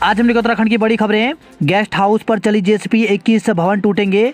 आज हम लेकर उत्तराखंड की बड़ी खबरें। गेस्ट हाउस पर चली जेसीबी, 21 भवन टूटेंगे।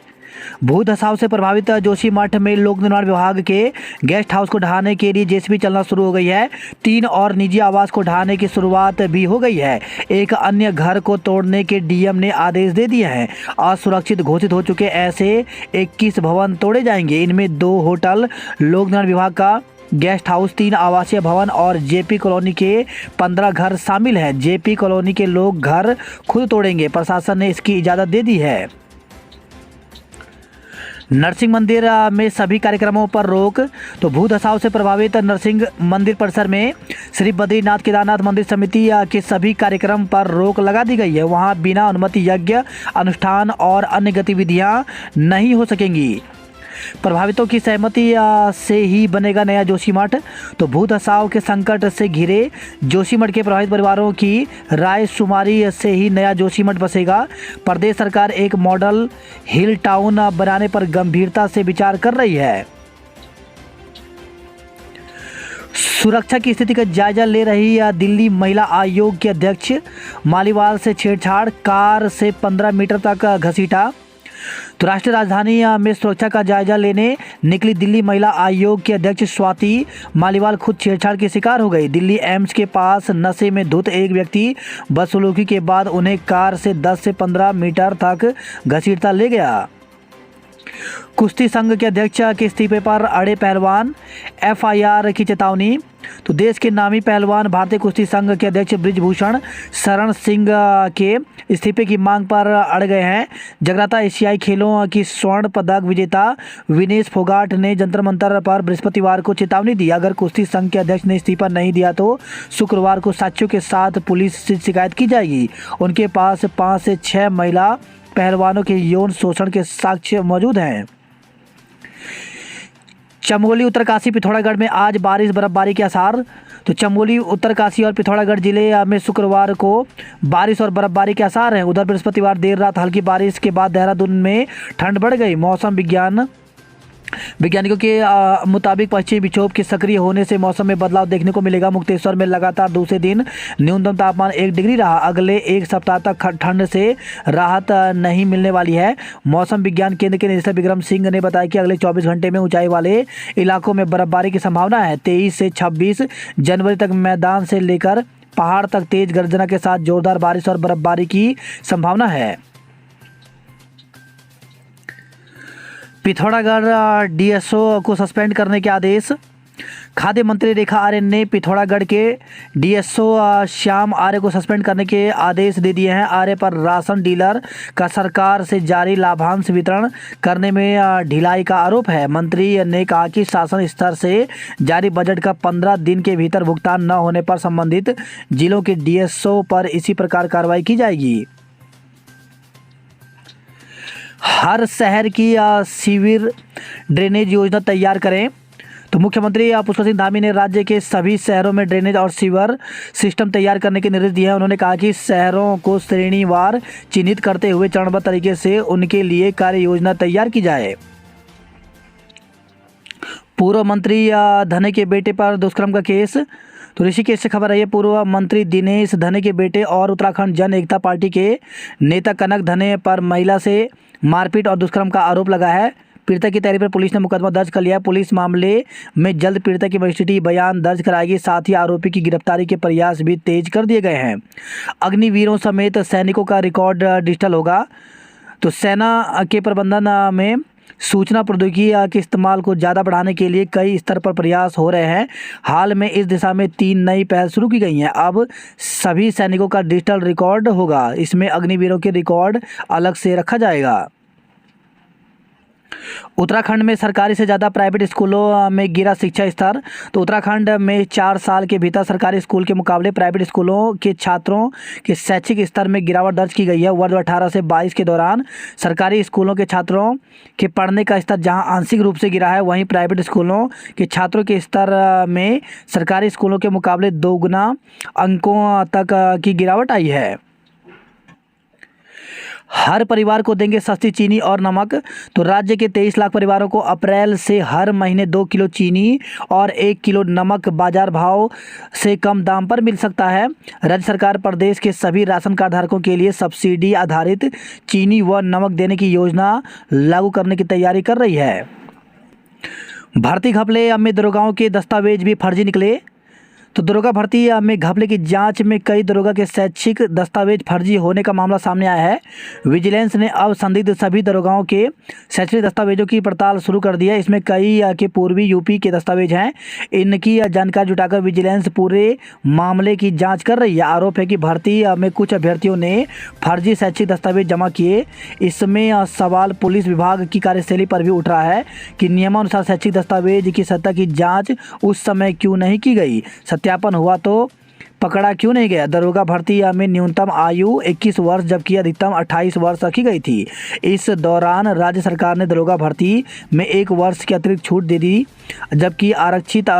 भू धसाव से प्रभावित जोशीमठ में लोक निर्माण विभाग के गेस्ट हाउस को ढहाने के लिए जेसीबी चलना शुरू हो गई है। 3 और निजी आवास को ढहाने की शुरुआत भी हो गई है। एक अन्य घर को तोड़ने के डीएम ने आदेश दे दिए हैं। असुरक्षित घोषित हो चुके ऐसे 21 भवन तोड़े जाएंगे। इनमें 2 होटल, लोक निर्माण विभाग का गेस्ट हाउस, 3 आवासीय भवन और जेपी कॉलोनी के 15 घर शामिल हैं। जेपी कॉलोनी के लोग घर खुद तोड़ेंगे, प्रशासन ने इसकी इजाज़त दे दी है। नरसिंह मंदिर में सभी कार्यक्रमों पर रोक। तो भू धसाव से प्रभावित नरसिंह मंदिर परिसर में श्री बद्रीनाथ केदारनाथ मंदिर समिति के सभी कार्यक्रम पर रोक लगा दी गई है। वहां बिना अनुमति यज्ञ, अनुष्ठान और अन्य गतिविधियां नहीं हो सकेंगी। प्रभावितों की सहमति से ही बनेगा नया जोशीमठ। तो भू धसाव के संकट से घिरे जोशीमठ के प्रभावित परिवारों की राय शुमारी से ही नया जोशीमठ बसेगा। प्रदेश सरकार एक मॉडल हिल टाउन बनाने पर गंभीरता से विचार कर रही है। सुरक्षा की स्थिति का जायजा ले रही दिल्ली महिला आयोग के अध्यक्ष, मालीवाल से छेड़छाड़, कार से 15 मीटर तक घसीटा। तो राष्ट्रीय राजधानी में सुरक्षा का जायजा लेने निकली दिल्ली महिला आयोग के अध्यक्ष स्वाति मालीवाल खुद छेड़छाड़ की शिकार हो गई। दिल्ली एम्स के पास नशे में धुत एक व्यक्ति बदसलूकी के बाद उन्हें कार से 10 से 15 मीटर तक घसीटता ले गया। कुश्ती संघ के अध्यक्ष के इस्तीफे पर अड़े पहलवान, एफआईआर की चेतावनी। तो देश के नामी पहलवान भारतीय कुश्ती संघ के अध्यक्ष बृजभूषण शरण सिंह के इस्तीफे की मांग पर अड़ गए हैं। जगराता एशियाई खेलों की स्वर्ण पदक विजेता विनेश फोगाट ने जंतर मंतर पर बृहस्पतिवार को चेतावनी दी। अगर कुश्ती संघ के अध्यक्ष ने इस्तीफा नहीं दिया तो शुक्रवार को साक्ष्यों के साथ पुलिस से शिकायत की जाएगी। उनके पास 5 से 6 महिला पहलवानों के यौन शोषण के साक्ष्य मौजूद हैं। चमोली, उत्तरकाशी, पिथौरागढ़ में आज बारिश बर्फबारी के आसार। तो चमोली, उत्तरकाशी और पिथौरागढ़ जिले में शुक्रवार को बारिश और बर्फबारी के आसार हैं। उधर बृहस्पतिवार देर रात हल्की बारिश के बाद देहरादून में ठंड बढ़ गई। मौसम वैज्ञानिकों के मुताबिक पश्चिमी विक्षोभ के सक्रिय होने से मौसम में बदलाव देखने को मिलेगा। मुक्तेश्वर में लगातार दूसरे दिन न्यूनतम तापमान 1 डिग्री रहा। अगले 1 सप्ताह तक ठंड से राहत नहीं मिलने वाली है। मौसम विज्ञान केंद्र के निदेशक विक्रम सिंह ने बताया कि अगले 24 घंटे में ऊंचाई वाले इलाकों में बर्फबारी की संभावना है। 23 से 26 जनवरी तक मैदान से लेकर पहाड़ तक तेज गर्जना के साथ जोरदार बारिश और बर्फबारी की संभावना है। पिथौरागढ़ डीएसओ को सस्पेंड करने के आदेश। खाद्य मंत्री रेखा आर्य ने पिथौरागढ़ के डीएसओ श्याम आर्य को सस्पेंड करने के आदेश दे दिए हैं। आर्य पर राशन डीलर का सरकार से जारी लाभांश वितरण करने में ढिलाई का आरोप है। मंत्री ने कहा कि शासन स्तर से जारी बजट का 15 दिन के भीतर भुगतान न होने पर संबंधित जिलों के डीएसओ पर इसी प्रकार कार्रवाई की जाएगी। हर शहर की सीवर ड्रेनेज योजना तैयार करें। तो मुख्यमंत्री पुष्कर सिंह धामी ने राज्य के सभी शहरों में ड्रेनेज और सीवर सिस्टम तैयार करने के निर्देश दिए हैं। उन्होंने कहा कि शहरों को श्रेणीवार चिन्हित करते हुए चरणबद्ध तरीके से उनके लिए कार्य योजना तैयार की जाए। पूर्व मंत्री धने के बेटे पर दुष्कर्म का केस। तो ऋषिकेश से खबर है, पूर्व मंत्री दिनेश धने के बेटे और उत्तराखंड जन एकता पार्टी के नेता कनक धने पर महिला से मारपीट और दुष्कर्म का आरोप लगा है। पीड़िता की तहरीर पर पुलिस ने मुकदमा दर्ज कर लिया है। पुलिस मामले में जल्द पीड़िता की मजिस्ट्रेटी बयान दर्ज कराएगी। साथ ही आरोपी की गिरफ्तारी के प्रयास भी तेज कर दिए गए हैं। अग्निवीरों समेत सैनिकों का रिकॉर्ड डिजिटल होगा। तो सेना के प्रबंधन में सूचना प्रौद्योगिकी के इस्तेमाल को ज़्यादा बढ़ाने के लिए कई स्तर पर प्रयास हो रहे हैं। हाल में इस दिशा में 3 नई पहल शुरू की गई हैं। अब सभी सैनिकों का डिजिटल रिकॉर्ड होगा। इसमें अग्निवीरों के रिकॉर्ड अलग से रखा जाएगा। उत्तराखंड में सरकारी से ज़्यादा प्राइवेट स्कूलों में गिरा शिक्षा स्तर। तो उत्तराखंड में 4 साल के भीतर सरकारी स्कूल के मुकाबले प्राइवेट स्कूलों के छात्रों के शैक्षिक स्तर में गिरावट दर्ज की गई है। वर्ष 18 से 22 के दौरान सरकारी स्कूलों के छात्रों के पढ़ने का स्तर जहां आंशिक रूप से गिरा है, वहीं प्राइवेट स्कूलों के छात्रों के स्तर में सरकारी स्कूलों के मुकाबले 2 गुना अंकों तक की गिरावट आई है। हर परिवार को देंगे सस्ती चीनी और नमक। तो राज्य के 23 लाख परिवारों को अप्रैल से हर महीने 2 किलो चीनी और 1 किलो नमक बाजार भाव से कम दाम पर मिल सकता है। राज्य सरकार प्रदेश के सभी राशन कार्ड धारकों के लिए सब्सिडी आधारित चीनी व नमक देने की योजना लागू करने की तैयारी कर रही है। भर्ती घपले में दरोगाओं के दस्तावेज भी फर्जी निकले। तो दरोगा भर्ती में घपले की जांच में कई दरोगा के शैक्षिक दस्तावेज फर्जी होने का मामला सामने आया है। विजिलेंस ने अब संदिग्ध सभी दरोगाओं के शैक्षणिक दस्तावेजों की पड़ताल शुरू कर दी है। इसमें कई के पूर्वी यूपी के दस्तावेज हैं। इनकी जानकारी जुटाकर विजिलेंस पूरे मामले की जाँच कर रही है। आरोप है कि भर्ती में कुछ अभ्यर्थियों ने फर्जी शैक्षिक दस्तावेज जमा किए। इसमें सवाल पुलिस विभाग की कार्यशैली पर भी उठ रहा है कि नियमानुसार शैक्षिक दस्तावेज की सत्ता की जाँच उस समय क्यों नहीं की गई, सत्यापन हुआ तो पकड़ा क्यों नहीं गया। दरोगा भर्ती में न्यूनतम आयु 21 वर्ष जबकि अधिकतम 28 वर्ष रखी गई थी। इस दौरान राज्य सरकार ने दरोगा भर्ती में 1 वर्ष की अतिरिक्त छूट दे दी, जबकि आरक्षित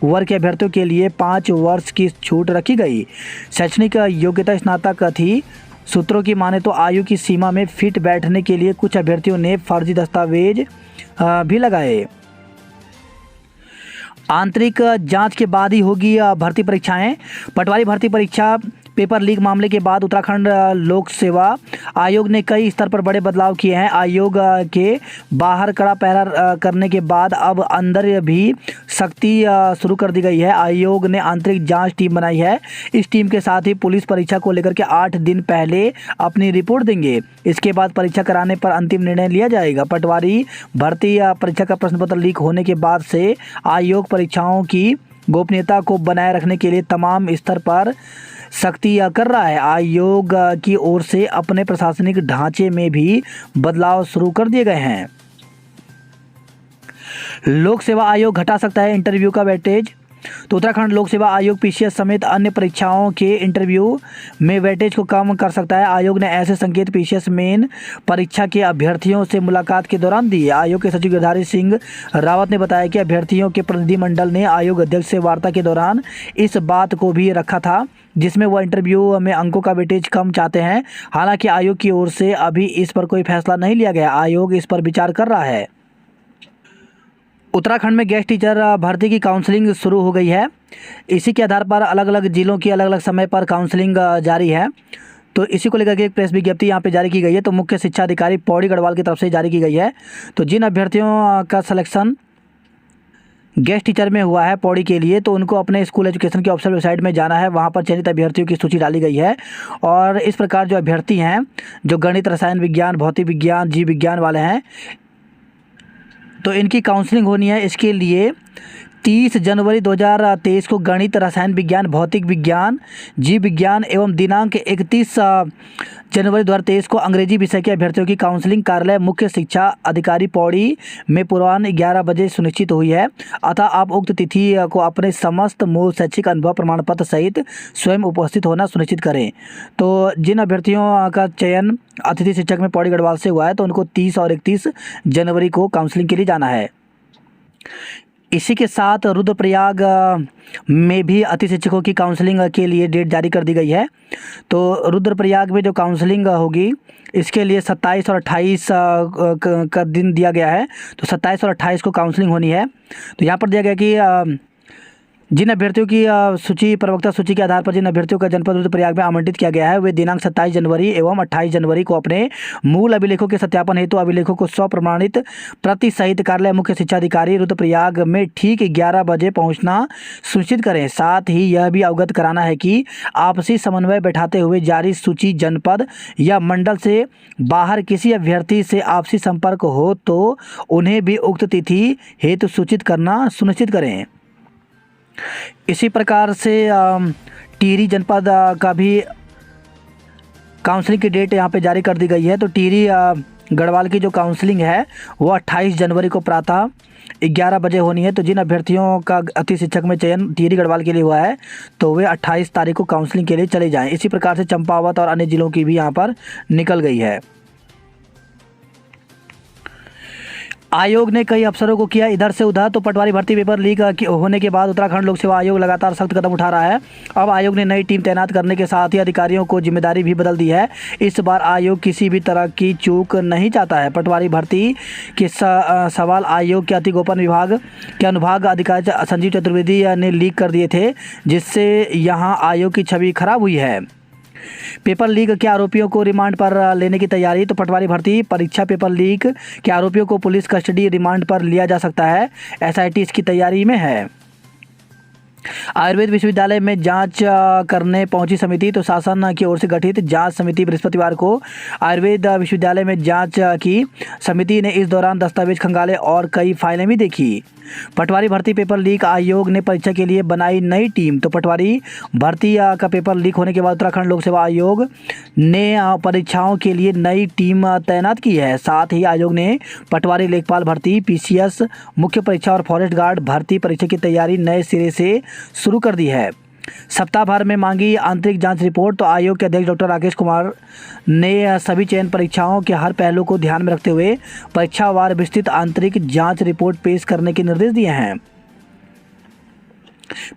वर्ग के अभ्यर्थियों के लिए 5 वर्ष की छूट रखी गई। शैक्षणिक योग्यता स्नातक थी। सूत्रों की माने तो आयु की सीमा में फिट बैठने के लिए कुछ अभ्यर्थियों ने फर्जी दस्तावेज भी लगाए। आंतरिक जांच के बाद ही होगी भर्ती परीक्षाएं। पटवारी भर्ती परीक्षा पेपर लीक मामले के बाद उत्तराखंड लोक सेवा आयोग ने कई स्तर पर बड़े बदलाव किए हैं। आयोग के बाहर कड़ा पहरा करने के बाद अब अंदर भी सख्ती शुरू कर दी गई है। आयोग ने आंतरिक जांच टीम बनाई है। इस टीम के साथ ही पुलिस परीक्षा को लेकर के 8 दिन पहले अपनी रिपोर्ट देंगे। इसके बाद परीक्षा कराने पर अंतिम निर्णय लिया जाएगा। पटवारी भर्ती परीक्षा का प्रश्न पत्र लीक होने के बाद से आयोग परीक्षाओं की गोपनीयता को बनाए रखने के लिए तमाम स्तर पर सख्ती कर रहा है। आयोग की ओर से अपने प्रशासनिक ढांचे में भी बदलाव शुरू कर दिए गए हैं। लोक सेवा आयोग घटा सकता है इंटरव्यू का वेटेज। तो उत्तराखंड लोक सेवा आयोग पीसीएस समेत अन्य परीक्षाओं के इंटरव्यू में वेटेज को कम कर सकता है। आयोग ने ऐसे संकेत पीसीएस मेन परीक्षा के अभ्यर्थियों से मुलाकात के दौरान दिए। आयोग के सचिव गिरधारी सिंह रावत ने बताया कि अभ्यर्थियों के प्रतिनिधिमंडल ने आयोग अध्यक्ष से वार्ता के दौरान इस बात को भी रखा था, जिसमें वह इंटरव्यू में अंकों का वेटेज कम चाहते हैं। हालांकि आयोग की ओर से अभी इस पर कोई फैसला नहीं लिया गया। आयोग इस पर विचार कर रहा है। उत्तराखंड में गेस्ट टीचर भर्ती की काउंसलिंग शुरू हो गई है। इसी के आधार पर अलग अलग जिलों की अलग अलग समय पर काउंसलिंग जारी है। तो इसी को लेकर के एक प्रेस विज्ञप्ति यहाँ पे जारी की गई है। तो मुख्य शिक्षा अधिकारी पौड़ी गढ़वाल की तरफ से जारी की गई है। तो जिन अभ्यर्थियों का सिलेक्शन गेस्ट टीचर में हुआ है पौड़ी के लिए, तो उनको अपने स्कूल एजुकेशन की ऑफिशियल वेबसाइट में जाना है। वहाँ पर चयनित अभ्यर्थियों की सूची डाली गई है। और इस प्रकार जो अभ्यर्थी हैं जो गणित, रसायन विज्ञान, भौतिक विज्ञान, जीव विज्ञान वाले हैं, तो इनकी काउंसलिंग होनी है। इसके लिए 30 जनवरी 2023 को गणित, रसायन विज्ञान, भौतिक विज्ञान, जीव विज्ञान एवं दिनांक 31 जनवरी 2023 को अंग्रेजी विषय के अभ्यर्थियों की काउंसलिंग कार्यालय मुख्य शिक्षा अधिकारी पौड़ी में पूर्वाह्न 11 बजे सुनिश्चित हुई है। अतः आप उक्त तिथि को अपने समस्त मूल शैक्षिक अनुभव प्रमाण पत्र सहित स्वयं उपस्थित होना सुनिश्चित करें। तो जिन अभ्यर्थियों का चयन अतिथि शिक्षक में पौड़ी गढ़वाल से हुआ है, तो उनको 30 और 31 जनवरी को काउंसलिंग के लिए जाना है। इसी के साथ रुद्रप्रयाग में भी अतिथि शिक्षकों की काउंसलिंग के लिए डेट जारी कर दी गई है। तो रुद्रप्रयाग में जो काउंसलिंग होगी इसके लिए 27 और 28 का दिन दिया गया है। तो 27 और 28 को काउंसलिंग होनी है। तो यहाँ पर दिया गया कि जिन अभ्यर्थियों की सूची प्रवक्ता सूची के आधार पर जिन अभ्यर्थियों का जनपद रुद्रप्रयाग में आमंत्रित किया गया है, वे दिनांक 27 जनवरी एवं 28 जनवरी को अपने मूल अभिलेखों के सत्यापन हेतु अभिलेखों को स्वप्रमाणित प्रति सहित कार्यालय मुख्य शिक्षा अधिकारी रुद्रप्रयाग में ठीक 11 बजे पहुंचना सुनिश्चित करें। साथ ही यह भी अवगत कराना है कि आपसी समन्वय बैठाते हुए जारी सूची जनपद या मंडल से बाहर किसी अभ्यर्थी से आपसी संपर्क हो तो उन्हें भी उक्त तिथि हेतु सूचित करना सुनिश्चित करें। इसी प्रकार से टिहरी जनपद का भी काउंसलिंग की डेट यहाँ पे जारी कर दी गई है। तो टिहरी गढ़वाल की जो काउंसलिंग है वो 28 जनवरी को प्रातः 11 बजे होनी है। तो जिन अभ्यर्थियों का अतिथि शिक्षक में चयन टिहरी गढ़वाल के लिए हुआ है, तो वे 28 तारीख को काउंसलिंग के लिए चले जाएं। इसी प्रकार से चंपावत और अन्य जिलों की भी यहाँ पर निकल गई है। आयोग ने कई अफसरों को किया इधर से उधर। तो पटवारी भर्ती पेपर लीक होने के बाद उत्तराखंड लोक सेवा आयोग लगातार सख्त कदम उठा रहा है। अब आयोग ने नई टीम तैनात करने के साथ ही अधिकारियों को जिम्मेदारी भी बदल दी है। इस बार आयोग किसी भी तरह की चूक नहीं चाहता है। पटवारी भर्ती के सवाल आयोग के अति गोपन विभाग के अनुभाग अधिकारी संजीव चतुर्वेदी ने लीक कर दिए थे, जिससे यहाँ आयोग की छवि खराब हुई है। पेपर लीक के आरोपियों को रिमांड पर लेने की तैयारी। तो पटवारी भर्ती परीक्षा पेपर लीक के आरोपियों को पुलिस कस्टडी रिमांड पर लिया जा सकता है। एसआईटी इसकी तैयारी में है। आयुर्वेद विश्वविद्यालय में जांच करने पहुंची समिति। तो शासन की ओर से गठित जांच समिति बृहस्पतिवार को आयुर्वेद विश्वविद्यालय में जांच की। समिति ने इस दौरान दस्तावेज खंगाले और कई फाइलें भी देखी। पटवारी भर्ती पेपर लीक आयोग ने परीक्षा के लिए बनाई नई टीम। तो पटवारी भर्ती का पेपर लीक होने के बाद उत्तराखंड लोक सेवा आयोग ने परीक्षाओं के लिए नई टीम तैनात की है। साथ ही आयोग ने पटवारी लेखपाल भर्ती, पीसीएस, मुख्य परीक्षा और फॉरेस्ट गार्ड भर्ती परीक्षा की तैयारी नए सिरे से शुरू कर दी है। सप्ताह भर में मांगी आंतरिक जांच रिपोर्ट। तो आयोग के अध्यक्ष डॉक्टर राकेश कुमार ने सभी चयन परीक्षाओं के हर पहलू को ध्यान में रखते हुए परीक्षावार विस्तृत आंतरिक जांच रिपोर्ट पेश करने के निर्देश दिए हैं।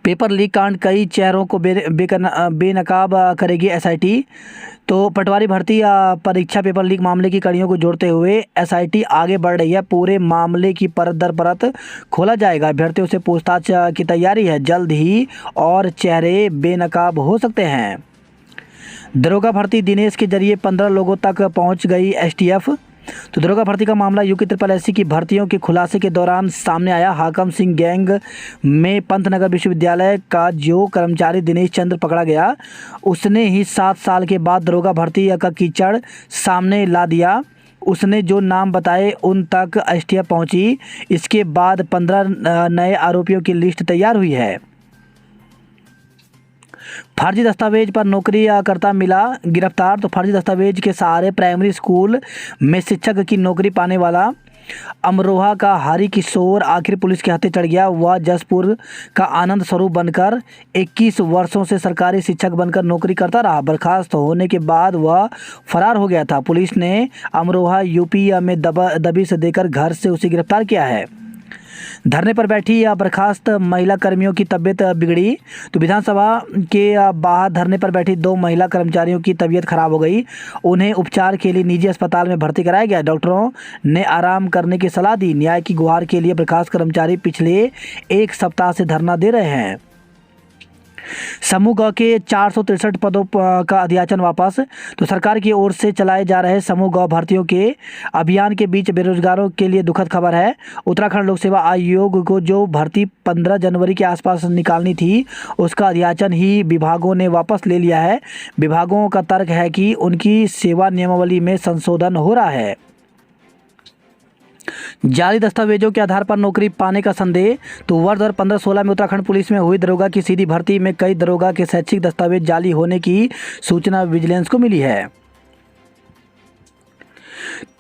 पेपर लीक कांड कई चेहरों को बेनकाब करेगी एसआईटी। तो पटवारी भर्ती परीक्षा पेपर लीक मामले की कड़ियों को जोड़ते हुए एसआईटी आगे बढ़ रही है। पूरे मामले की परत दर परत खोला जाएगा। अभ्यर्थियों से पूछताछ की तैयारी है। जल्द ही और चेहरे बेनकाब हो सकते हैं। दरोगा भर्ती दिनेश के जरिए 15 लोगों तक पहुंच गई एसटीएफ। तो दरोगा भर्ती का मामला यूपी SSSC की भर्तियों के खुलासे के दौरान सामने आया। हाकम सिंह गैंग में पंतनगर विश्वविद्यालय का जो कर्मचारी दिनेश चंद्र पकड़ा गया, उसने ही 7 साल के बाद दरोगा भर्ती का कीचड़ सामने ला दिया। उसने जो नाम बताए उन तक एसटीएफ पहुंची। इसके बाद 15 नए आरोपियों की लिस्ट तैयार हुई है। फर्जी दस्तावेज पर नौकरी करता मिला गिरफ्तार। तो फर्जी दस्तावेज के सहारे प्राइमरी स्कूल में शिक्षक की नौकरी पाने वाला अमरोहा का हरि किशोर आखिर पुलिस के हाथे चढ़ गया। वह जसपुर का आनंद स्वरूप बनकर 21 वर्षों से सरकारी शिक्षक बनकर नौकरी करता रहा। बर्खास्त होने के बाद वह फरार हो गया था। पुलिस ने अमरोहा यूपी में दबिश देकर घर से उसे गिरफ्तार किया है। धरने पर बैठी बर्खास्त महिला कर्मियों की तबीयत बिगड़ी। तो विधानसभा के बाहर धरने पर बैठी 2 महिला कर्मचारियों की तबीयत खराब हो गई। उन्हें उपचार के लिए निजी अस्पताल में भर्ती कराया गया। डॉक्टरों ने आराम करने की सलाह दी। न्याय की गुहार के लिए बर्खास्त कर्मचारी पिछले 1 सप्ताह से धरना दे रहे हैं। समूह ग के 463 पदों का अध्याचन वापस। तो सरकार की ओर से चलाए जा रहे समूह ग भर्तियों के अभियान के बीच बेरोजगारों के लिए दुखद खबर है। उत्तराखंड लोक सेवा आयोग को जो भर्ती 15 जनवरी के आसपास निकालनी थी, उसका अध्याचन ही विभागों ने वापस ले लिया है। विभागों का तर्क है कि उनकी सेवा नियमावली में संशोधन हो रहा है। जाली दस्तावेजों के आधार पर नौकरी पाने का संदेह। तो वर्ष 2015-16 में उत्तराखंड पुलिस में हुई दरोगा की सीधी भर्ती में कई दरोगा के शैक्षिक दस्तावेज जाली होने की सूचना विजिलेंस को मिली है।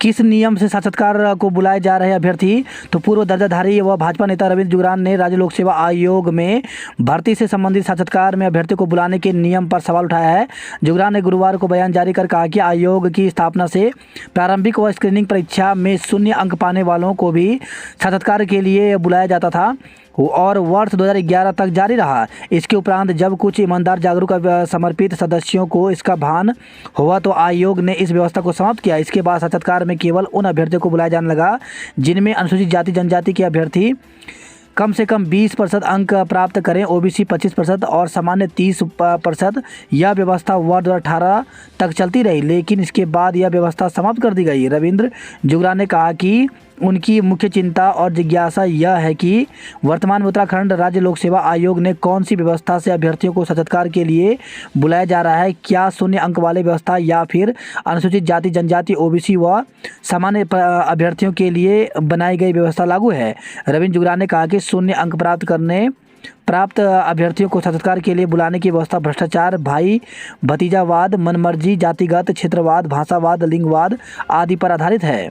किस नियम से साक्षात्कार को बुलाए जा रहे अभ्यर्थी? तो पूर्व दर्जाधारी व भाजपा नेता रविंद्र जुगरान ने राज्य लोक सेवा आयोग में भर्ती से संबंधित साक्षात्कार में अभ्यर्थी को बुलाने के नियम पर सवाल उठाया है। जुगरान ने गुरुवार को बयान जारी कर कहा कि आयोग की स्थापना से प्रारंभिक व स्क्रीनिंग परीक्षा में 0 अंक पाने वालों को भी साक्षात्कार के लिए बुलाया जाता था और वर्ष 2011 तक जारी रहा। इसके उपरांत जब कुछ ईमानदार, जागरूक, समर्पित सदस्यों को इसका भान हुआ तो आयोग ने इस व्यवस्था को समाप्त किया। इसके बाद साक्षात्कार में केवल उन अभ्यर्थियों को बुलाया जाने लगा जिनमें अनुसूचित जाति जनजाति के अभ्यर्थी कम से कम 20% अंक प्राप्त करें, ओबीसी 25% और सामान्य 30%। यह व्यवस्था वर्ष 2018 तक चलती रही, लेकिन इसके बाद यह व्यवस्था समाप्त कर दी गई। रविंद्र जुगरान ने कहा कि उनकी मुख्य चिंता और जिज्ञासा यह है कि वर्तमान में उत्तराखंड राज्य लोक सेवा आयोग ने कौन सी व्यवस्था से अभ्यर्थियों को साक्षात्कार के लिए बुलाया जा रहा है। क्या 0 अंक वाले व्यवस्था या फिर अनुसूचित जाति जनजाति, ओबीसी व सामान्य अभ्यर्थियों के लिए बनाई गई व्यवस्था लागू है। रविंद्र जुगरान ने कहा कि 0 अंक प्राप्त अभ्यर्थियों को साक्षात्कार के लिए बुलाने की व्यवस्था भ्रष्टाचार, भाई भतीजावाद, मनमर्जी, जातिगत क्षेत्रवाद, भाषावाद, लिंगवाद आदि पर आधारित है।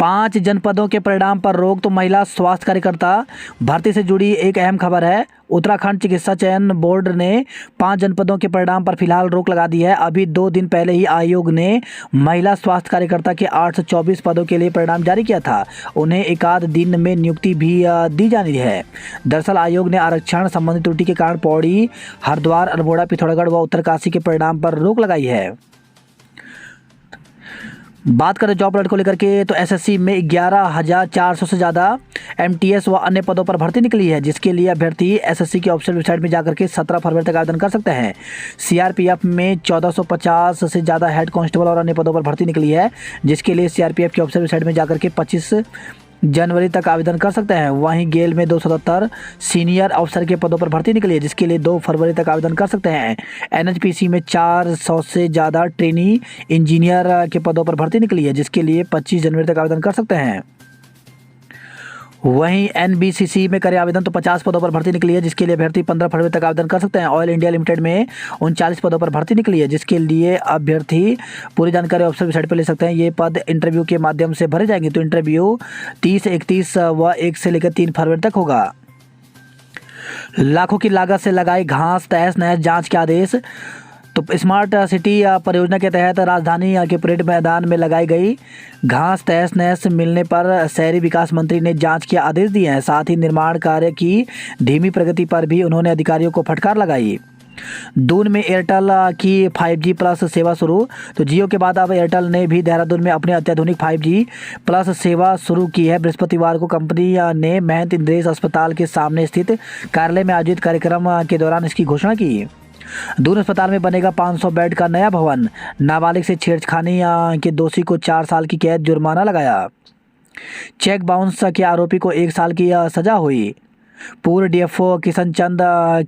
5 जनपदों के परिणाम पर रोक तो महिला स्वास्थ्य कार्यकर्ता भर्ती से जुड़ी एक अहम खबर है। उत्तराखंड चिकित्सा चयन बोर्ड ने 5 जनपदों के परिणाम पर फिलहाल रोक लगा दी है। अभी 2 दिन पहले ही आयोग ने महिला स्वास्थ्य कार्यकर्ता के 824 पदों के लिए परिणाम जारी किया था। उन्हें एकाध दिन में नियुक्ति भी दी जानी है। दरअसल आयोग ने आरक्षण संबंधी त्रुटि के कारण पौड़ी, हरिद्वार, अल्मोड़ा, पिथौरागढ़ व उत्तरकाशी के परिणाम पर रोक लगाई है। बात करें जॉब अलर्ट को लेकर के तो एसएससी में 11,400 से ज़्यादा एमटीएस व अन्य पदों पर भर्ती निकली है, जिसके लिए अभ्यर्थी एसएससी की ऑफिशियल वेबसाइट में जाकर के 17 फरवरी तक आवेदन कर सकते हैं। सीआरपीएफ में 1450 से ज़्यादा हेड कांस्टेबल और अन्य पदों पर भर्ती निकली है, जिसके लिए सीआरपीएफ की ऑफिशियल वेबसाइट में जाकर के 25 जनवरी तक आवेदन कर सकते हैं। वहीं गेल में 277 सीनियर अफसर के पदों पर भर्ती निकली है, जिसके लिए 2 फरवरी तक आवेदन कर सकते हैं। एनएचपीसी में 400 से ज़्यादा ट्रेनी इंजीनियर के पदों पर भर्ती निकली है, जिसके लिए 25 जनवरी तक आवेदन कर सकते हैं। वहीं एनबीसीसी में करें आवेदन तो 50 पदों पर भर्ती निकली है, जिसके लिए अभ्यर्थी 15 फरवरी तक आवेदन कर सकते हैं। ऑयल इंडिया लिमिटेड में 39 पदों पर भर्ती निकली है, जिसके लिए अभ्यर्थी पूरी जानकारी ऑफिशियल वेबसाइट पर ले सकते हैं। ये पद इंटरव्यू के माध्यम से भरे जाएंगे, तो इंटरव्यू 30, 31 व 1 से लेकर 3 फरवरी तक होगा। लाखों की लागत से लगाई घास तहस नहस जांच के आदेश। तो स्मार्ट सिटी परियोजना के तहत राजधानी के परेड मैदान में लगाई गई घास तहस नहस मिलने पर शहरी विकास मंत्री ने जांच के आदेश दिए हैं। साथ ही निर्माण कार्य की धीमी प्रगति पर भी उन्होंने अधिकारियों को फटकार लगाई। दून में एयरटेल की 5G प्लस सेवा शुरू। तो जियो के बाद अब एयरटेल ने भी देहरादून में अपनी अत्याधुनिक 5G प्लस सेवा शुरू की है। बृहस्पतिवार को कंपनी ने महंत इंद्रेश अस्पताल के सामने स्थित कार्यालय में आयोजित कार्यक्रम के दौरान इसकी घोषणा की। दून अस्पताल में बनेगा 500 बेड का नया भवन। नाबालिग से छेड़खानी के दोषी को 4 साल की कैद, जुर्माना लगाया। चेक बाउंस के आरोपी को 1 साल की सजा हुई। पूर्व डीएफओ किशन चंद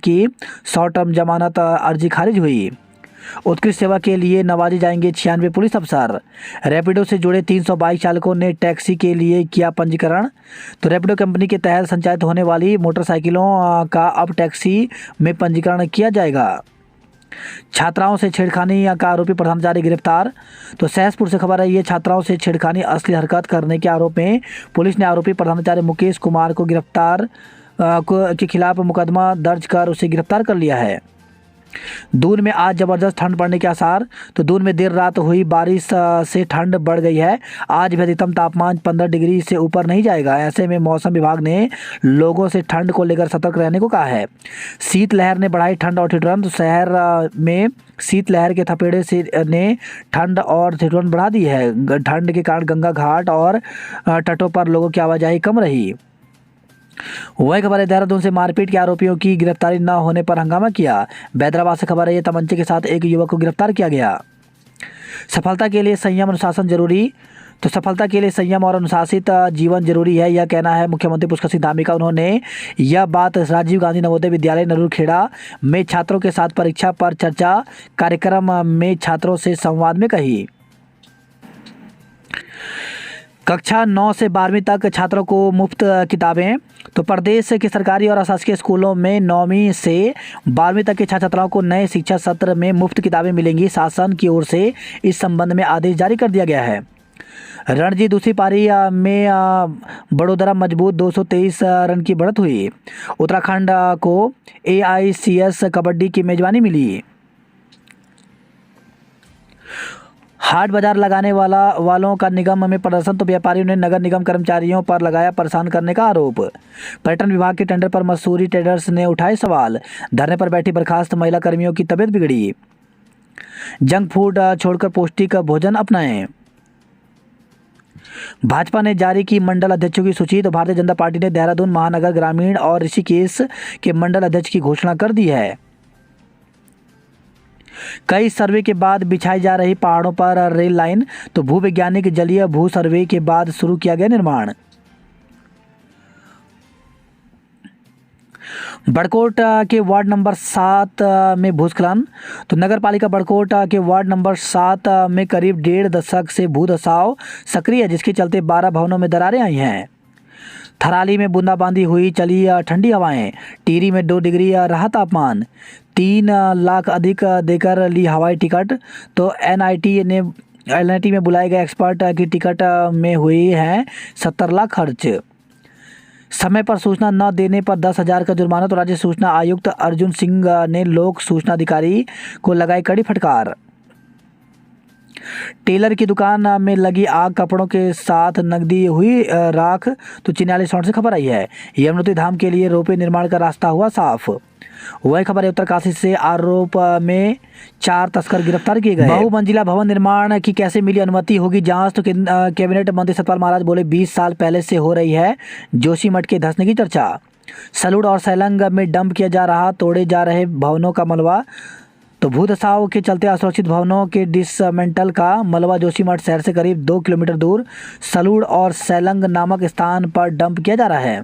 की शॉर्ट टर्म जमानत अर्जी खारिज हुई। उत्कृष्ट सेवा के लिए नवाजे जाएंगे 96 पुलिस अफसर। रैपिडो से जुड़े 300 बाइक चालकों ने टैक्सी के लिए किया पंजीकरण। तो रैपिडो कंपनी के तहत संचालित होने वाली मोटरसाइकिलों का अब टैक्सी में पंजीकरण किया जाएगा। छात्राओं से छेड़खानी का आरोपी प्रधानाचार्य गिरफ्तार। तो सहसपुर से खबर है, ये छात्राओं से छेड़खानी असली हरकत करने के आरोप में पुलिस ने आरोपी प्रधानाचार्य मुकेश कुमार को के खिलाफ मुकदमा दर्ज कर उसे गिरफ्तार कर लिया है। दून में आज जबरदस्त ठंड पड़ने के आसार। तो दून में देर रात हुई बारिश से ठंड बढ़ गई है। आज भी अधिकतम तापमान 15 डिग्री से ऊपर नहीं जाएगा। ऐसे में मौसम विभाग ने लोगों से ठंड को लेकर सतर्क रहने को कहा है। शीतलहर ने बढ़ाई ठंड और ठिठुरन। तो शहर में शीतलहर के थपेड़े से ने ठंड और ठिठुरन बढ़ा दी है। ठंड के कारण गंगा घाट और तटों पर लोगों की आवाजाही कम रही। वही खबर है, देहरादून से मारपीट के आरोपियों की गिरफ्तारी न होने पर हंगामा किया। बैदराबाद से खबर है, ये तमंचे के साथ एक युवक को गिरफ्तार किया गया। सफलता के लिए संयम अनुशासन जरूरी। तो सफलता के लिए संयम और अनुशासित जीवन जरूरी है, यह कहना है मुख्यमंत्री पुष्कर सिंह धामी का। उन्होंने यह बात राजीव गांधी नवोदय विद्यालय नरूरखेड़ा में छात्रों के साथ परीक्षा पर चर्चा कार्यक्रम में छात्रों से संवाद में कही। कक्षा 9 से 12वीं तक छात्रों को मुफ्त किताबें। तो प्रदेश के सरकारी और अशासकीय स्कूलों में 9वीं से 12वीं तक के छात्र छात्राओं को नए शिक्षा सत्र में मुफ्त किताबें मिलेंगी। शासन की ओर से इस संबंध में आदेश जारी कर दिया गया है। रणजी दूसरी पारी में बड़ोदरा मजबूत 223 रन की बढ़त हुई। उत्तराखंड को AICS कबड्डी की मेजबानी मिली। हाट बाजार लगाने वालों का निगम में प्रदर्शन। तो व्यापारियों ने नगर निगम कर्मचारियों पर लगाया परेशान करने का आरोप। पर्यटन विभाग के टेंडर पर मसूरी ट्रेडर्स ने उठाए सवाल। धरने पर बैठी बर्खास्त महिला कर्मियों की तबीयत बिगड़ी। जंक फूड छोड़कर पौष्टिक भोजन अपनाएं। भाजपा ने जारी की मंडल अध्यक्षों की सूची। तो भारतीय जनता पार्टी ने देहरादून महानगर ग्रामीण और ऋषिकेश के मंडल अध्यक्ष की घोषणा कर दी है। कई सर्वे के बाद बिछाई जा रही पहाड़ों पर रेल लाइन। तो भूवैज्ञानिक जलीय भू सर्वे के बाद शुरू किया गया निर्माण। बड़कोट के वार्ड नंबर 7 में भूस्खलन। तो नगर पालिका बड़कोट के वार्ड नंबर 7 में करीब 1.5 दशक से भूधसाव सक्रिय है, जिसके चलते 12 भवनों में दरारें आई हैं। थराली में बूंदाबांदी हुई, चली ठंडी हवाएं। टिहरी में 2 डिग्री रहा तापमान। 3 लाख अधिक देकर ली हवाई टिकट। तो NIT ने एलएनटी में बुलाए गए एक्सपर्ट की टिकट में हुई है 70 लाख खर्च। समय पर सूचना न देने पर 10,000 का जुर्माना। तो राज्य सूचना आयुक्त अर्जुन सिंह ने लोक सूचना अधिकारी को लगाई कड़ी फटकार। टेलर की दुकान में लगी आग, कपड़ों के साथ नकदी हुई राख। तो चिन्याली साउंड से खबर आई है। यमुनोत्री धाम के लिए रोपवे निर्माण का रास्ता हुआ साफ। वही खबर है उत्तरकाशी से। आरोप में 4 तस्कर गिरफ्तार किए गए। बहुमंजिला भवन निर्माण की कैसे मिली अनुमति, होगी जांच। तो कैबिनेट मंत्री सतपाल महाराज बोले 20 साल पहले से हो रही है जोशीमठ के धंसने की चर्चा। सलूड़ और सैलंग में डंप किया जा रहा, तोड़े जा रहे भवनों का मलबा। तो भूधसाव के चलते असुरक्षित भवनों के डिसमेंटल का मलबा जोशीमठ शहर से करीब 2 किलोमीटर दूर सलूड़ और सैलंग नामक स्थान पर डंप किया जा रहा है।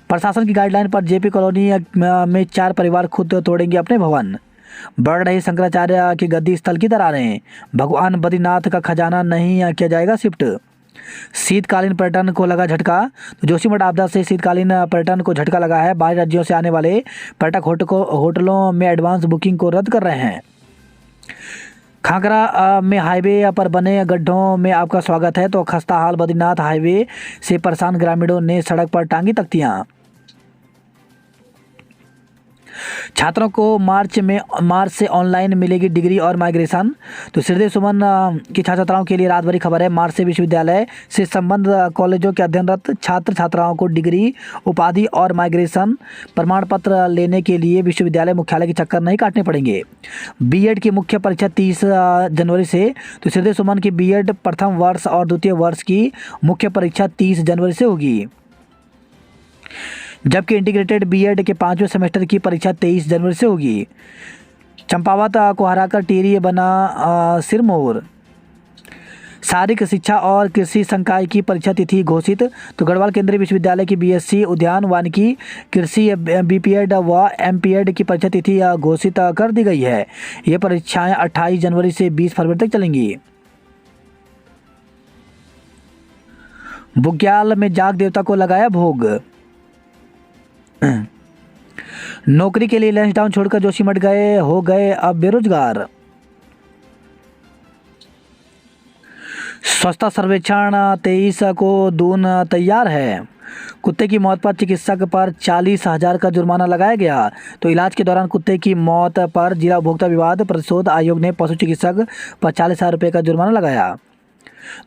प्रशासन की गाइडलाइन पर जेपी कॉलोनी में 4 परिवार खुद तोड़ेंगे अपने भवन। बढ़ रही शंकराचार्य की गद्दी स्थल की दरारें। भगवान बद्रीनाथ का खजाना नहीं किया जाएगा शिफ्ट। शीतकालीन पर्यटन को लगा झटका। तो जोशीमठ आपदा से शीतकालीन पर्यटन को झटका लगा है। बाहरी राज्यों से आने वाले पर्यटक होटलों में एडवांस बुकिंग को रद्द कर रहे हैं। खांकरा में हाईवे पर बने गड्ढों में आपका स्वागत है। तो खस्ता हाल बद्रीनाथ हाईवे से परेशान ग्रामीणों ने सड़क पर टांगी तख्तियां। छात्रों को मार्च से ऑनलाइन मिलेगी डिग्री और माइग्रेशन। तो श्रीदेव सुमन की छात्र छात्राओं के लिए रात भरी खबर है। मार्च से विश्वविद्यालय से संबंध कॉलेजों के अध्ययनरत छात्र छात्राओं को डिग्री, उपाधि और माइग्रेशन प्रमाण पत्र लेने के लिए विश्वविद्यालय मुख्यालय के चक्कर नहीं काटने पड़ेंगे। बीएड की मुख्य परीक्षा 30 जनवरी से। तो श्रीदेव सुमन की बीएड प्रथम वर्ष और द्वितीय वर्ष की मुख्य परीक्षा 30 जनवरी से होगी, जबकि इंटीग्रेटेड बीएड के 5वें सेमेस्टर की परीक्षा 23 जनवरी से होगी। चंपावत को हराकर टिहरी बना सिरमौर। शारीरिक शिक्षा और कृषि संकाय की परीक्षा तिथि घोषित। तो गढ़वाल केंद्रीय विश्वविद्यालय की बीएससी उद्यान वानिकी कृषि बीपीएड व एमपीएड की परीक्षा तिथि घोषित कर दी गई है। ये परीक्षाएं 28 जनवरी से 20 फरवरी तक चलेंगी। बुग्याल में जाग देवता को लगाया भोग। नौकरी के लिए लंच टाउन छोड़कर जोशीमठ हो गए अब बेरोजगार। स्वच्छता सर्वेक्षण 23 को दून तैयार है। कुत्ते की मौत पर चिकित्सक पर 40,000 का जुर्माना लगाया गया। तो इलाज के दौरान कुत्ते की मौत पर जिला उपभोक्ता विवाद प्रतिशोध आयोग ने पशु चिकित्सक पर 40,000 रुपये का जुर्माना लगाया।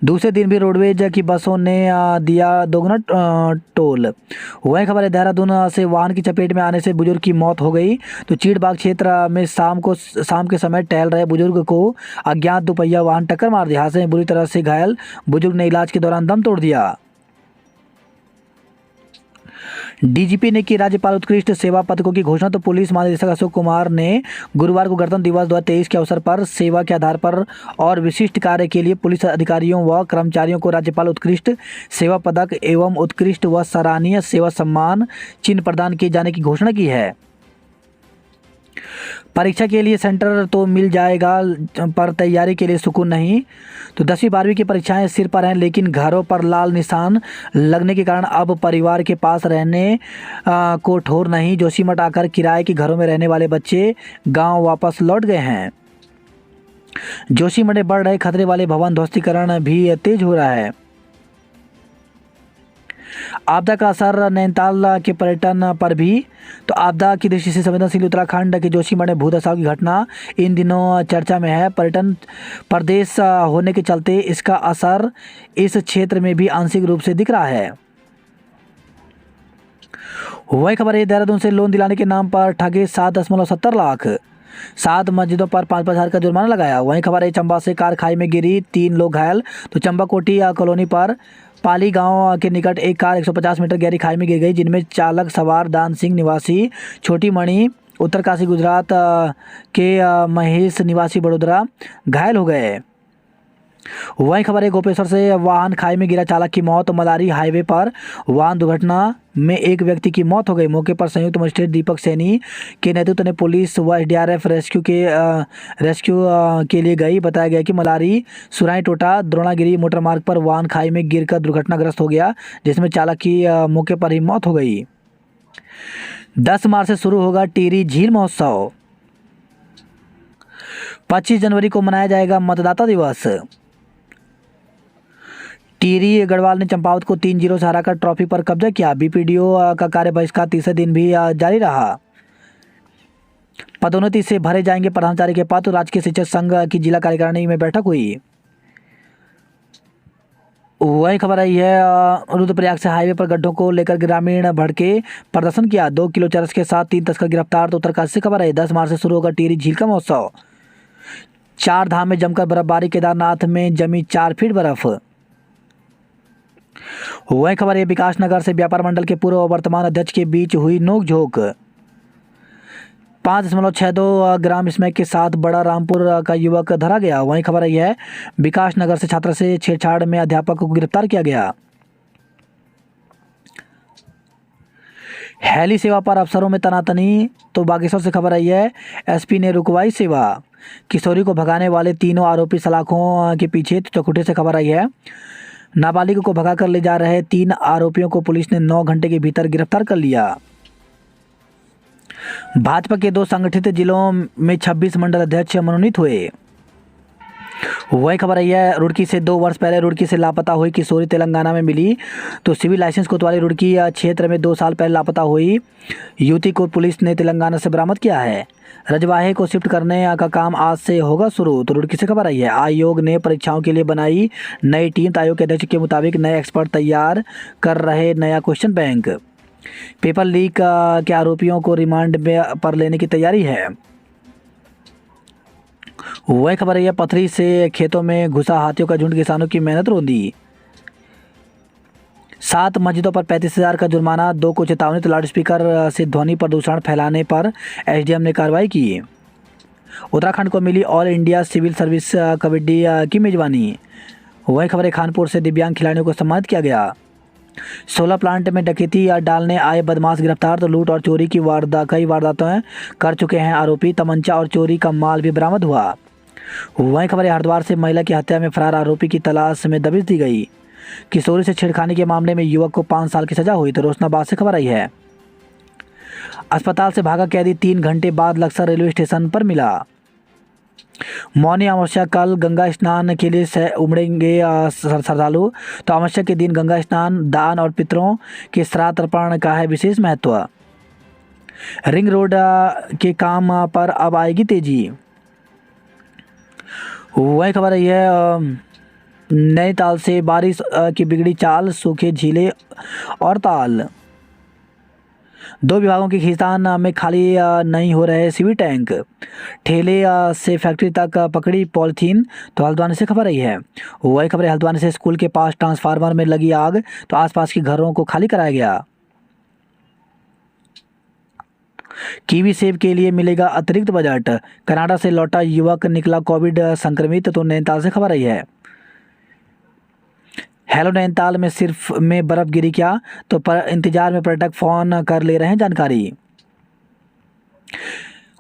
दूसरे दिन भी रोडवेज की बसों ने दिया दोगुना टोल। वही खबर है देहरादून से वाहन की चपेट में आने से बुजुर्ग की मौत हो गई। तो चीड़बाग क्षेत्र में शाम के समय टहल रहे बुजुर्ग को अज्ञात दुपहिया वाहन टक्कर मार दिया। हादसे में बुरी तरह से घायल बुजुर्ग ने इलाज के दौरान दम तोड़ दिया। डीजीपी ने की राज्यपाल उत्कृष्ट सेवा पदकों की घोषणा। तो पुलिस महानिदेशक अशोक कुमार ने गुरुवार को गणतंत्र दिवस 2023 के अवसर पर सेवा के आधार पर और विशिष्ट कार्य के लिए पुलिस अधिकारियों व कर्मचारियों को राज्यपाल उत्कृष्ट सेवा पदक एवं उत्कृष्ट व सराहनीय सेवा सम्मान चिन्ह प्रदान किए जाने की घोषणा की है। परीक्षा के लिए सेंटर तो मिल जाएगा, पर तैयारी के लिए सुकून नहीं। तो 10वीं 12वीं की परीक्षाएं सिर पर हैं, लेकिन घरों पर लाल निशान लगने के कारण अब परिवार के पास रहने को ठौर नहीं। जोशीमठ आकर किराए के घरों में रहने वाले बच्चे गांव वापस लौट गए हैं। जोशीमठ में बढ़ रहे खतरे वाले भवन ध्वस्तीकरण भी तेज हो रहा है। आपदा का असर नैनीताल के पर्यटन पर भी। तो आपदा की दृष्टि से संवेदनशील उत्तराखंड के जोशीमठ में भूधसाव की घटना इन दिनों चर्चा में है। पर्यटन प्रदेश होने के चलते इसका असर इस क्षेत्र में भी आंशिक रूप से दिख रहा है। वही खबर है देहरादून से लोन दिलाने के नाम पर ठगे 7.70 लाख। 7 मस्जिदों पर 5-5 हज़ार का जुर्माना लगाया। वहीं खबर है चंबा से कार खाई में गिरी, 3 लोग घायल। तो चंबा कोटी कॉलोनी पर पाली गांव के निकट एक कार 150 मीटर गहरी खाई में गिर गई, जिनमें चालक सवार दान सिंह निवासी छोटी मणि उत्तरकाशी गुजरात के महेश निवासी बड़ोदरा घायल हो गए। वहीं खबर है गोपेश्वर से वाहन खाई में गिरा, चालक की मौत। मदारी हाईवे पर वाहन दुर्घटना में एक व्यक्ति की मौत हो गई। मौके पर संयुक्त मजिस्ट्रेट दीपक सैनी के नेतृत्व में पुलिस व एसडीआरएफ रेस्क्यू के लिए गई। बताया गया कि मदारी सुराई टोटा द्रोणागिरी मोटर मार्ग पर वाहन खाई में गिरकर दुर्घटनाग्रस्त हो गया, जिसमें चालक की मौके पर ही मौत हो गई। 10 मार्च से शुरू होगा टिहरी झील महोत्सव। 25 जनवरी को मनाया जाएगा मतदाता दिवस। टिहरी गढ़वाल ने चंपावत को 3-0 से हराकर ट्रॉफी पर कब्जा किया। बीपीडीओ का कार्य बहिष्कार तीसरे दिन भी जारी रहा। पदोन्नति से भरे जाएंगे प्रधानाचार्य के पद। राजकीय शिक्षक संघ की जिला कार्यकारिणी में बैठक हुई। वही खबर आई है रुद्रप्रयाग से हाईवे पर गड्ढों को लेकर ग्रामीण भड़के प्रदर्शन किया। 2 किलो चरस के साथ 3 तस्कर गिरफ्तार। तो उत्तरकाशी से खबर है 10 मार्च से शुरू होगा टिहरी झील का महोत्सव। 4 धाम में जमकर बर्फबारी। केदारनाथ में जमी 4 फीट बर्फ। वही खबर है विकास नगर से व्यापार मंडल के पूर्व और वर्तमान अध्यक्ष के बीच हुई नोकझोंक। 5.62 ग्राम स्मैक के साथ बड़ा रामपुर का युवक धरा गया। वहीं खबर आई है विकास नगर से छात्र से छेड़छाड़ में अध्यापक को गिरफ्तार किया गया। हेली सेवा पर अफसरों में तनातनी। तो बागेश्वर से खबर आई है एसपी ने रुकवाई सेवा। किशोरी को भगाने वाले तीनों आरोपी सलाखों के पीछे। तो चकुटे से खबर आई है नाबालिग को भगाकर ले जा रहे 3 आरोपियों को पुलिस ने 9 घंटे के भीतर गिरफ्तार कर लिया। भाजपा के 2 संगठित जिलों में 26 मंडल अध्यक्ष मनोनीत हुए। वही खबर आई है रुड़की से 2 वर्ष पहले रुड़की से लापता हुई किशोरी तेलंगाना में मिली। तो सिविल लाइसेंस कोतवाली रुड़की क्षेत्र में 2 साल पहले लापता हुई युवती को पुलिस ने तेलंगाना से बरामद किया है। रजवाहे को शिफ्ट करने का काम आज से होगा शुरू। तो रुड़की से खबर आई है आयोग ने परीक्षाओं के लिए बनाई नई टीम। तो आयोग के अध्यक्ष के मुताबिक नए एक्सपर्ट तैयार कर रहे नया क्वेश्चन बैंक। पेपर लीक के आरोपियों को रिमांड में पर लेने की तैयारी है। वह खबर है पथरी से खेतों में घुसा हाथियों का झुंड। किसानों की मेहनत रौंदी। 7 मस्जिदों पर 35,000 का जुर्माना। 2 को चेतावनी। तो लाउडस्पीकर से ध्वनि प्रदूषण फैलाने पर एसडीएम ने कार्रवाई की। उत्तराखंड को मिली all India civil service kabaddi की मेजबानी। वही खबर है खानपुर से दिव्यांग खिलाड़ियों को सम्मानित किया गया। 16 प्लांट में डकैती डालने आए बदमाश गिरफ्तार। तो लूट और चोरी की कई वारदातें कर चुके हैं आरोपी। तमंचा और चोरी का माल भी बरामद हुआ। वहीं खबर है हरिद्वार से महिला की हत्या में फरार आरोपी की तलाश में दबिश दी गई। किशोरी से छेड़खानी के मामले में युवक को 5 साल की सजा हुई। तो रोशनाबाद से खबर आई है अस्पताल से भागा कैदी 3 घंटे बाद लक्सर रेलवे स्टेशन पर मिला। मौनी अमावस्या कल गंगा स्नान के लिए उमड़ेंगे श्रद्धालु। तो अमावस्या के दिन गंगा स्नान दान और पितरों के श्राद्ध तर्पण का है विशेष महत्व। रिंग रोड के काम पर अब आएगी तेजी। वही खबर रही है नैनीताल से बारिश की बिगड़ी चाल। सूखे झीलें और ताल। 2 विभागों की खींचतान में खाली नहीं हो रहे सीवी टैंक। ठेले से फैक्ट्री तक पकड़ी पॉलीथीन। तो हल्द्वानी से खबर आई है वही खबर है हल्द्वानी से स्कूल के पास ट्रांसफार्मर में लगी आग। तो आसपास के घरों को खाली कराया गया। कीवी सेब के लिए मिलेगा अतिरिक्त बजट। कनाडा से लौटा युवक निकला कोविड संक्रमित। तो नैनीताल से खबर आई है हेलो नैनीताल में सिर्फ में बर्फ गिरी क्या। तो इंतजार में पर्यटक फोन कर ले रहे हैं जानकारी।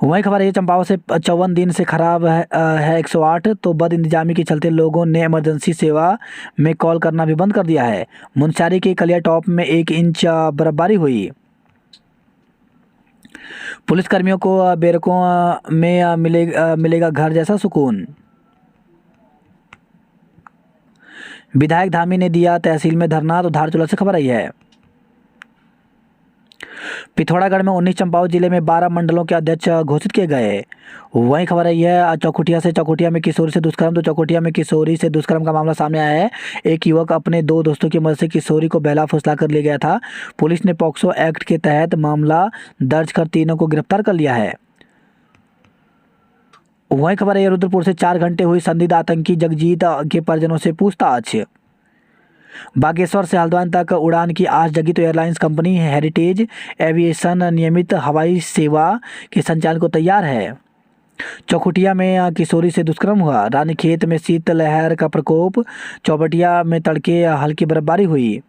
वही खबर है चंपावत से 54 दिन से खराब है 108। तो बद इंतजामी के चलते लोगों ने इमरजेंसी सेवा में कॉल करना भी बंद कर दिया है। मुनस्यारी के कलिया टॉप में 1 इंच बर्फबारी हुई। पुलिसकर्मियों को बैरकों में मिलेगा घर जैसा सुकून। विधायक धामी ने दिया तहसील में धरना। तो धारचूला से खबर आई है पिथौरागढ़ में 19 चंपावत जिले में 12 मंडलों के अध्यक्ष घोषित किए गए। वहीं खबर आई है चौकुटिया में किशोरी से दुष्कर्म। तो चौकुटिया में किशोरी से दुष्कर्म का मामला सामने आया है। एक युवक अपने 2 दोस्तों की मदद से किशोरी को बहला फुसला कर ले गया था। पुलिस ने पॉक्सो एक्ट के तहत मामला दर्ज कर तीनों को गिरफ्तार कर लिया है। वहीं खबर है रुद्रपुर से 4 घंटे हुई संदिग्ध आतंकी जगजीत के परिजनों से पूछताछ। बागेश्वर से हल्द्वानी तक उड़ान की आस जगी। तो एयरलाइंस कंपनी हेरिटेज एविएशन नियमित हवाई सेवा के संचालन को तैयार है। चौखुटिया में किशोरी से दुष्कर्म हुआ। रानीखेत में शीतलहर का प्रकोप। चौबटिया में तड़के हल्की बर्फबारी हुई।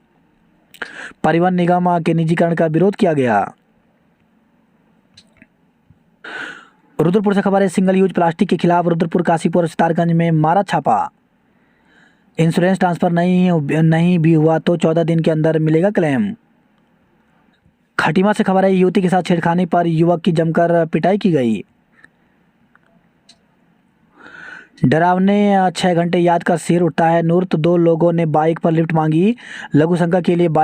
परिवहन निगम के निजीकरण का विरोध किया गया। रुद्रपुर से खबर है सिंगल यूज प्लास्टिक के खिलाफ रुद्रपुर काशीपुर और सितारगंज में मारा छापा। इंश्योरेंस ट्रांसफर नहीं भी हुआ तो 14 दिन के अंदर मिलेगा क्लेम। खटीमा से खबर है युवती के साथ छेड़खानी पर युवक की जमकर पिटाई की गई। डरावने 6 घंटे याद का सिर उठता है नूर। तो 2 लोगों ने बाइक पर लिफ्ट मांगी। लघु शंका के लिए बाइक